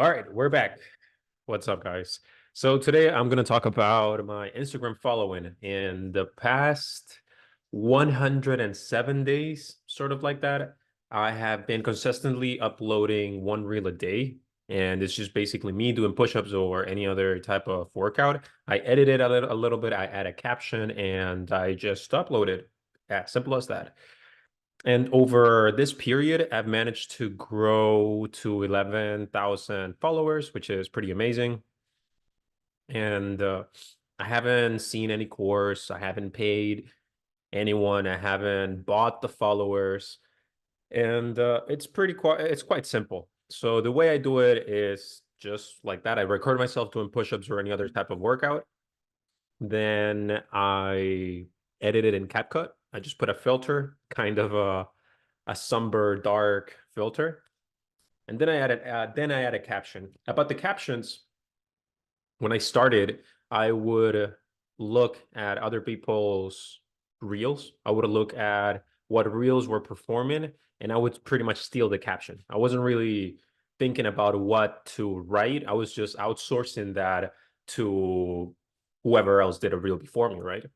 All right, we're back. What's up, guys? So today I'm going to talk about my Instagram following in the past 107 days, sort of like that. I have been consistently uploading one reel a day, and it's just basically me doing push-ups or any other type of workout. I edit it a little bit, I add a caption, and I just upload it. As simple as that. And over this period, I've managed to grow to 11,000 followers, which is pretty amazing. And I haven't seen any course. I haven't paid anyone. I haven't bought the followers. And it's quite simple. So the way I do it is just like that. I record myself doing push-ups or any other type of workout. Then I edit it in CapCut. I just put a filter, kind of a somber dark filter, and then I add a caption. About the captions, when I started, I would look at other people's reels. I would look at what reels were performing, and I would pretty much steal the caption. I wasn't really thinking about what to write. I was just outsourcing that to whoever else did a reel before me, right?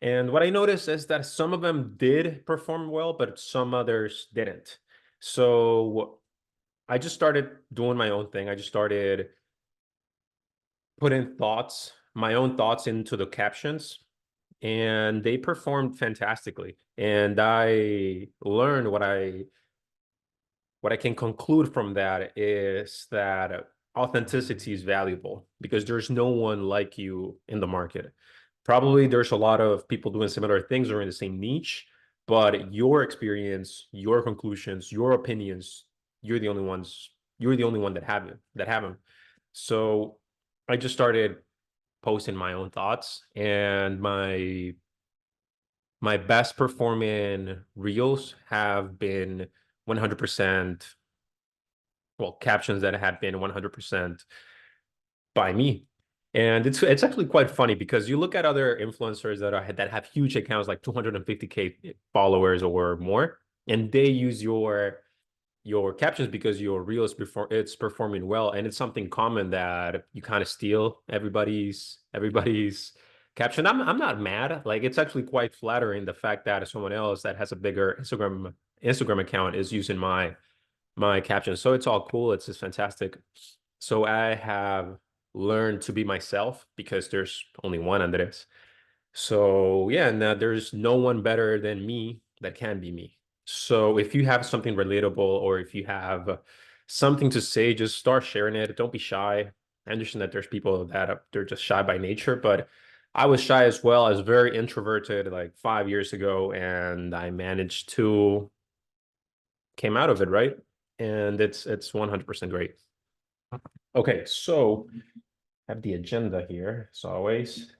And what I noticed is that some of them did perform well, but some others didn't. So I just started doing my own thing. I just started putting my own thoughts into the captions, and they performed fantastically. And I learned what I can conclude from that is that authenticity is valuable because there's no one like you in the market. Probably there's a lot of people doing similar things or in the same niche, but your experience, your conclusions, your opinions, you're the only one that have them. So I just started posting my own thoughts, and my best performing reels have been 100%, well, captions that have been 100% by me. And it's actually quite funny because you look at other influencers that have huge accounts like 250K followers or more, and they use your captions because your reel is it's performing well, and it's something common that you kind of steal everybody's caption. I'm not mad. Like, it's actually quite flattering the fact that someone else that has a bigger Instagram account is using my captions. So it's all cool. It's just fantastic. So I have learned to be myself because there's only one Andres. So yeah, and there's no one better than me that can be me. So if you have something relatable or if you have something to say, just start sharing it. Don't be shy. I understand that there's people that they're just shy by nature, but I was shy as well. I was very introverted like 5 years ago, and I managed to came out of it, right? And it's 100% great. Okay, so I have the agenda here as always.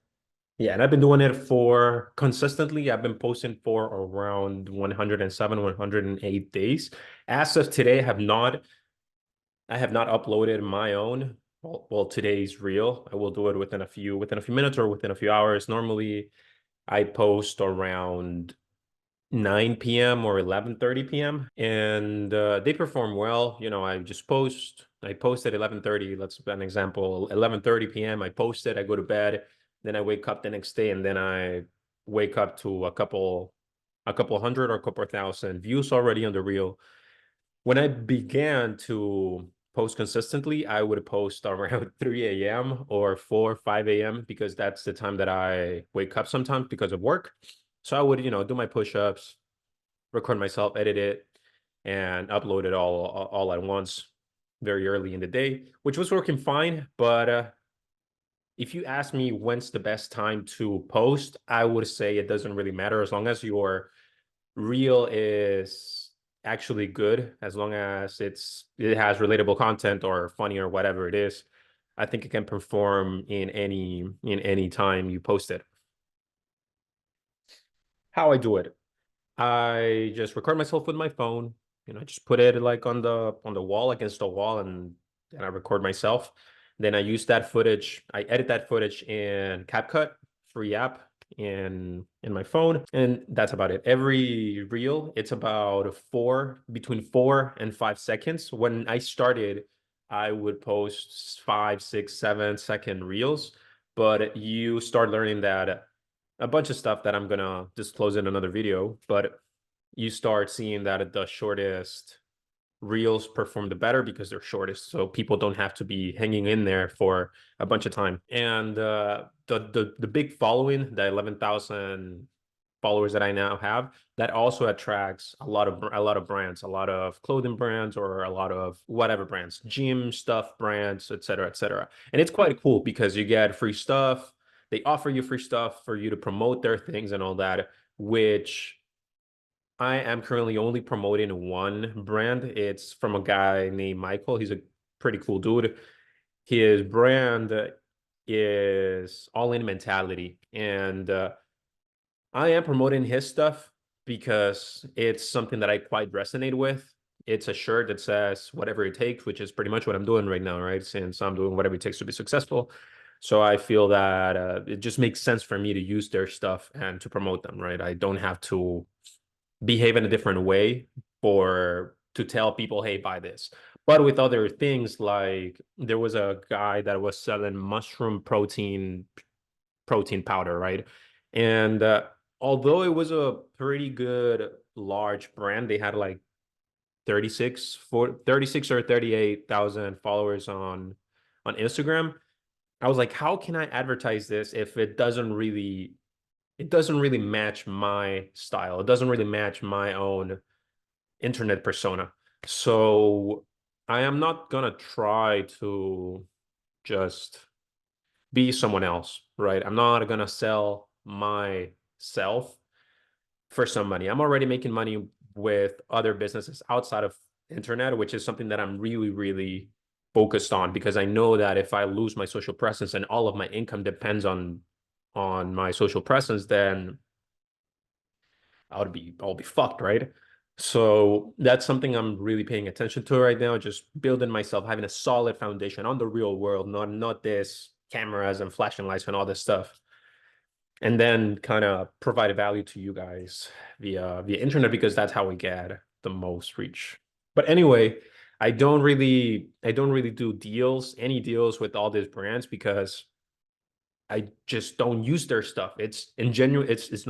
Yeah, and I've been doing it for consistently. I've been posting for around 107, 108 days. As of today, I have not uploaded my own. Well, today's reel. I will do it within a few minutes or within a few hours. Normally, I post around 9 p.m. or 11:30 p.m. and they perform well. I post at 11:30. Let's an example, 11:30 p.m. I post it, I go to bed, then I wake up the next day, and then I wake up to a couple hundred or a couple thousand views already on the reel. When I began to post consistently, I would post around 3 a.m. or 4, 5 a.m. because that's the time that I wake up sometimes because of work. So I would, do my push-ups, record myself, edit it, and upload it all at once very early in the day, which was working fine. But if you ask me when's the best time to post, I would say it doesn't really matter as long as your reel is actually good, as long as it has relatable content or funny or whatever it is. I think it can perform in any time you post it. How I do it. I just record myself with my phone. I just put it like on the wall against the wall, and I record myself. Then I use that footage. I edit that footage in CapCut, free app in my phone, and that's about it. Every reel, it's about between 4 and 5 seconds. When I started, I would post 5, 6, 7 second reels, but you start learning that a bunch of stuff that I'm gonna disclose in another video, but you start seeing that the shortest reels perform the better because they're shortest, so people don't have to be hanging in there for a bunch of time. And the big following, the 11,000 followers that I now have, that also attracts a lot of brands, a lot of clothing brands, or a lot of whatever brands, gym stuff brands, etc., etc. And it's quite cool because you get free stuff. They offer you free stuff for you to promote their things and all that, which I am currently only promoting one brand. It's from a guy named Michael. He's a pretty cool dude. His brand is All In Mentality. And I am promoting his stuff because it's something that I quite resonate with. It's a shirt that says whatever it takes, which is pretty much what I'm doing right now, right? Since I'm doing whatever it takes to be successful. So I feel that it just makes sense for me to use their stuff and to promote them, right? I don't have to behave in a different way for to tell people, hey, buy this. But with other things, like there was a guy that was selling mushroom protein powder, right? And although it was a pretty good large brand, they had like 36 or 38,000 followers on Instagram. I was like, how can I advertise this if it doesn't really match my style. It doesn't really match my own internet persona. So I am not gonna try to just be someone else, right? I'm not gonna sell myself for some money. I'm already making money with other businesses outside of internet, which is something that I'm really, really focused on, because I know that if I lose my social presence and all of my income depends on my social presence, then I'll be fucked, right? So that's something I'm really paying attention to right now, just building myself, having a solid foundation on the real world, not this cameras and flashing lights and all this stuff. And then kind of provide value to you guys via internet, because that's how we get the most reach. But anyway, I don't really do any deals with all these brands, because I just don't use their stuff. It's ingenuous. It's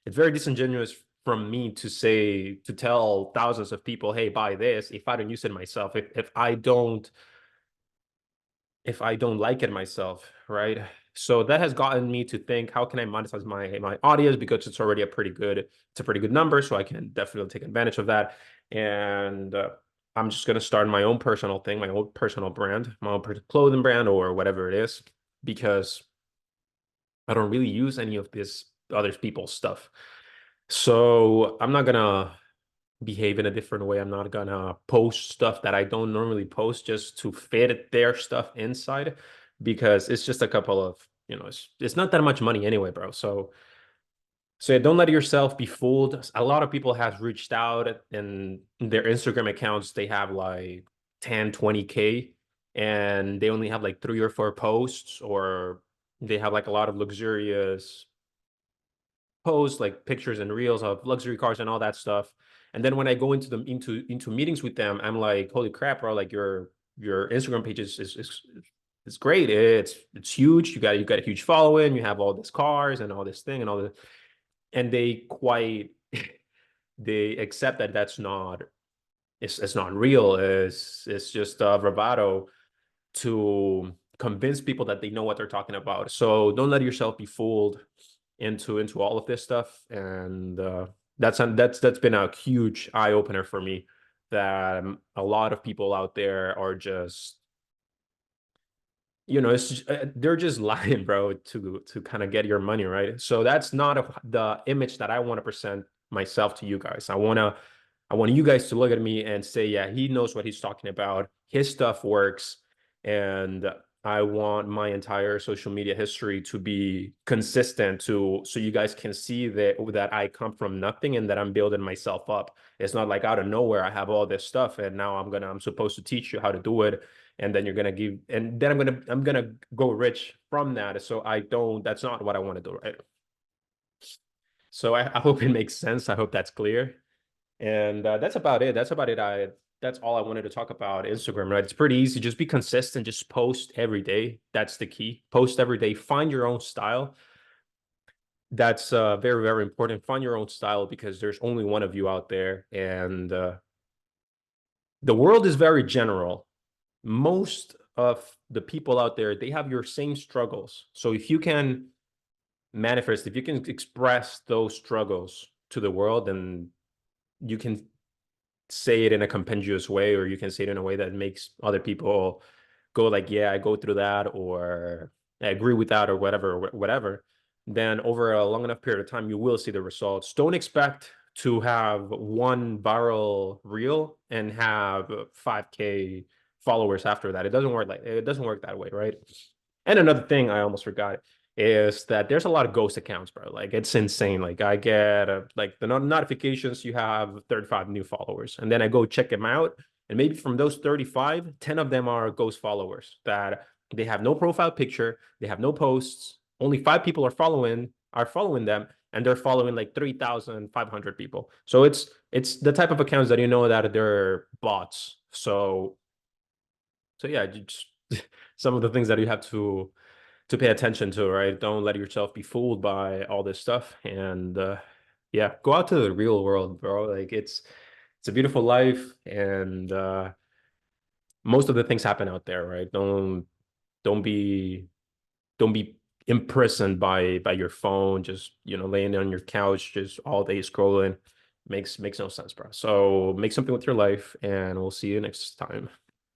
very disingenuous from me to tell thousands of people, hey, buy this, if I don't use it myself, if I don't like it myself, right? So that has gotten me to think, how can I monetize my audience, because it's a pretty good number, so I can definitely take advantage of that. And I'm just gonna start my own personal thing, my own personal brand, my own clothing brand, or whatever it is, because I don't really use any of this other people's stuff. So I'm not gonna behave in a different way. I'm not gonna post stuff that I don't normally post just to fit their stuff inside, because it's just a couple of, it's not that much money anyway, bro. So yeah, don't let yourself be fooled. A lot of people have reached out, and their Instagram accounts, they have like 10, 20K, and they only have like 3 or 4 posts, or they have like a lot of luxurious posts, like pictures and reels of luxury cars and all that stuff. And then when I go into meetings with them, I'm like, holy crap, bro, like your Instagram page is great. It's huge. You got a huge following, you have all these cars and all this thing and all this. And they quite they accept that that's not it's not real. It's just bravado to convince people that they know what they're talking about. So don't let yourself be fooled into all of this stuff. And that's been a huge eye opener for me, that a lot of people out there are just, they're just lying, bro, to kind of get your money, right? So that's not the image that I want to present myself to you guys. I want you guys to look at me and say, yeah, he knows what he's talking about. His stuff works. And I want my entire social media history to be consistent, so you guys can see that I come from nothing and that I'm building myself up. It's not like out of nowhere I have all this stuff and now I'm supposed to teach you how to do it, and then I'm gonna go rich from that. So that's not what I want to do, right? So I hope it makes sense. I hope that's clear. And that's about it. That's about it. that's all I wanted to talk about Instagram, right? It's pretty easy. Just be consistent, just post every day. That's the key. Post every day. Find your own style. That's very, very important. Find your own style because there's only one of you out there. And the world is very general. Most of the people out there, they have your same struggles. So if you can manifest, if you can express those struggles to the world, then you can say it in a compendious way, or you can say it in a way that makes other people go like, yeah, I go through that, or I agree with that, or whatever. Then over a long enough period of time, you will see the results. Don't expect to have one viral reel and have 5K followers after that. It doesn't work that way, right? And another thing I almost forgot is that there's a lot of ghost accounts, bro. Like it's insane. Like I get like the notifications, you have 35 new followers, and then I go check them out, and maybe from those 35, 10 of them are ghost followers that they have no profile picture, they have no posts, only 5 people are following them, and they're following like 3,500 people. So it's the type of accounts that you know that they're bots. So yeah, just some of the things that you have to pay attention to, right? Don't let yourself be fooled by all this stuff. And yeah, go out to the real world, bro. Like it's a beautiful life, and most of the things happen out there, right? Don't be don't be imprisoned by your phone, just laying on your couch just all day scrolling. Makes no sense, bro. So make something with your life, and we'll see you next time.